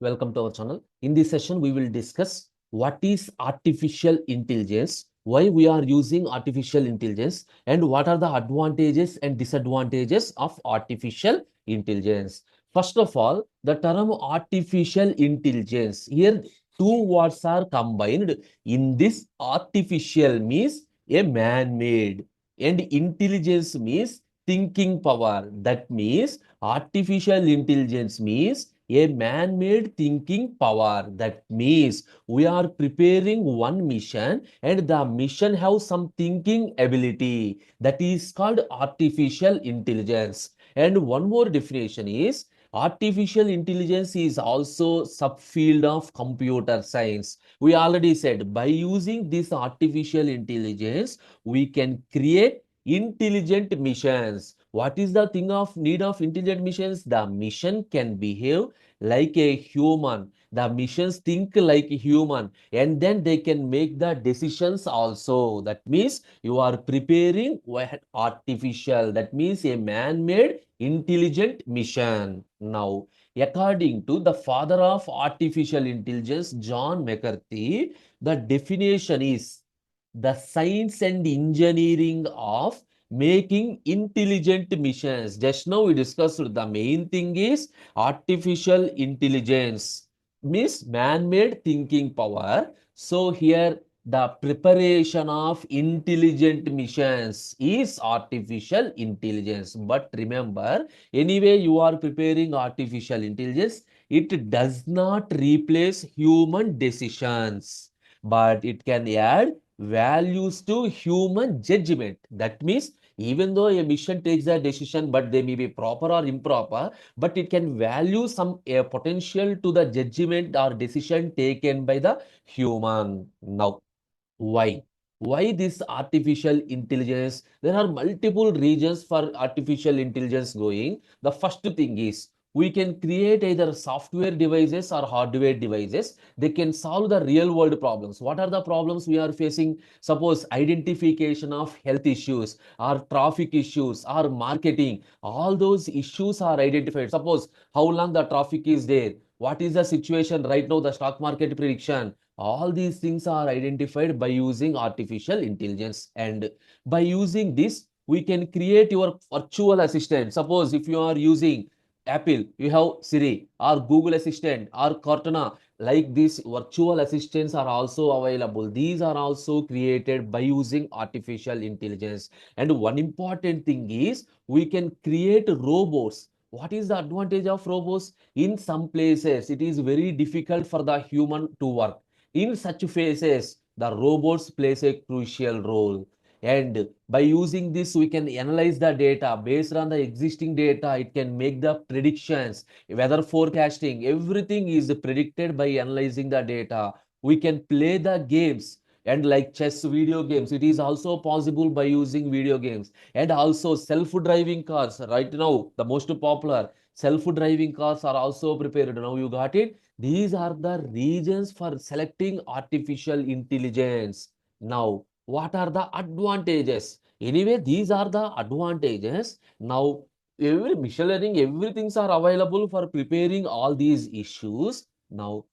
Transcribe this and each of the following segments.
welcome to our channel. In this session, we will discuss what is artificial intelligence, why we are using artificial intelligence, and what are the advantages and disadvantages of artificial intelligence. First of all, the term artificial intelligence. Here, two words are combined. In this, artificial means a man-made, and intelligence means thinking power. That means artificial intelligence means a man-made thinking power. That means we are preparing one mission and the mission has some thinking ability. That is called artificial intelligence. And one more definition is artificial intelligence is also subfield of computer science. We already said by using this artificial intelligence, we can create intelligent missions. What is the thing of need of intelligent missions? The mission can behave like a human. The missions think like a human, and then they can make the decisions also. That means you are preparing artificial. That means a man-made intelligent mission. Now, according to the father of artificial intelligence, John McCarthy, the definition is the science and engineering of making intelligent missions. Just now we discussed the main thing is artificial intelligence means man-made thinking power. So here the preparation of intelligent missions is artificial intelligence. But remember, anyway you are preparing artificial intelligence, it does not replace human decisions, but it can add values to human judgment. That means even though a mission takes a decision, but they may be proper or improper, but it can value some potential to the judgment or decision taken by the human. Now, why? Why this artificial intelligence? There are multiple reasons for artificial intelligence going. The first thing is we can create either software devices or hardware devices. They can solve the real world problems. What are the problems we are facing? Suppose identification of health issues or traffic issues or marketing. All those issues are identified. Suppose how long the traffic is there. What is the situation right now, the stock market prediction. All these things are identified by using artificial intelligence. And by using this, we can create your virtual assistant. Suppose if you are using Apple, you have Siri or Google Assistant or Cortana. Like these virtual assistants are also available. These are also created by using artificial intelligence. And one important thing is we can create robots. What is the advantage of robots? In some places, it is very difficult for the human to work. In such phases, the robots plays a crucial role. And by using this, we can analyze the data. Based on the existing data, it can make the predictions, weather forecasting. Everything is predicted by analyzing the data. We can play the games and like chess video games. It is also possible by using video games. And also self-driving cars. Right now, the most popular self-driving cars are also prepared. Now you got it. These are the reasons for selecting artificial intelligence. Now, what are the advantages? Anyway, these are the advantages. Now, every machine learning, everything's are available for preparing all these issues. Now,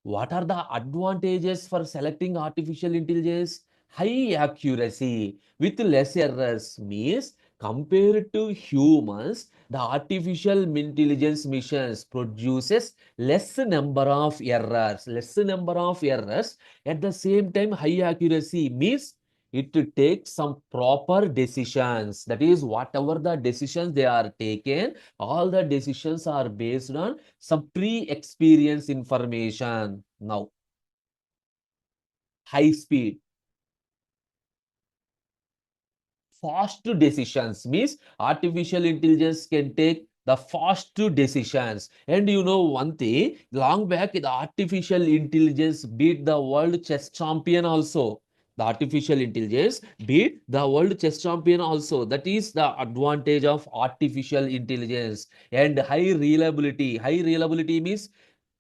what are the advantages for selecting artificial intelligence? High accuracy with less errors means compared to humans, the artificial intelligence missions produces less number of errors. Less number of errors. At the same time, high accuracy means it takes some proper decisions. That is, whatever the decisions they are taken, all the decisions are based on some pre-experience information. Now, high speed, fast decisions means artificial intelligence can take the fast decisions. And you know one thing, long back, the artificial intelligence beat the world chess champion also. The artificial intelligence beat the world chess champion also. That is the advantage of artificial intelligence. And high reliability. High reliability means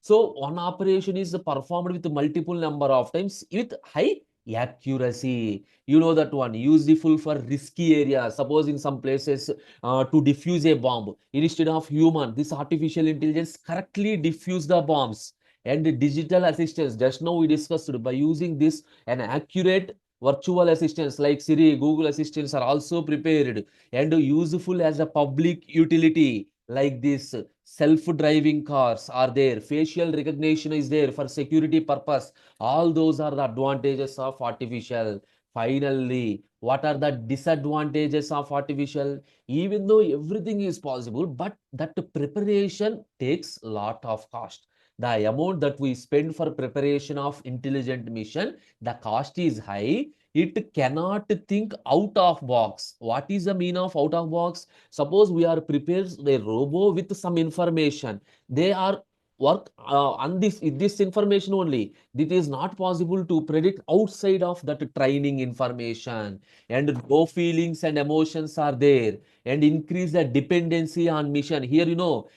so one operation is performed with multiple number of times with high Accuracy, you know that one, useful for risky areas. Suppose in some places to defuse a bomb, instead of human, this artificial intelligence correctly diffuse the bombs. And the digital assistance, just now we discussed, by using this, an accurate virtual assistants like Siri, Google assistants are also prepared and useful as a public utility. Like this, self-driving cars are there, facial recognition is there for security purpose. All those are the advantages of artificial. Finally, what are the disadvantages of artificial? Even though everything is possible, but that preparation takes lot of cost. The amount that we spend for preparation of intelligent mission, the cost is high. It cannot think out of box. What is the mean of out of box? Suppose we are prepared a robo with some information. They are work on this information only. It is not possible to predict outside of that training information, and no feelings and emotions are there, and increase the dependency on mission. Here,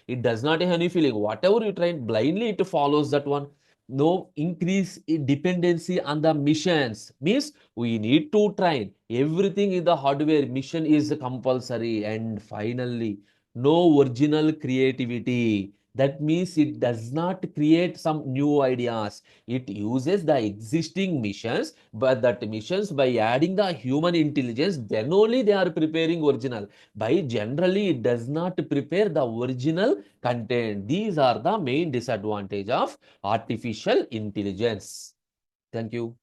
it does not have any feeling. Whatever you train blindly, it follows that one. No increase in dependency on the missions means we need to train everything in the hardware. Mission is compulsory. And finally, no original creativity. That means it does not create some new ideas. It uses the existing missions, but that missions, by adding the human intelligence, then only they are preparing original. By generally, it does not prepare the original content. These are the main disadvantage of artificial intelligence. Thank you.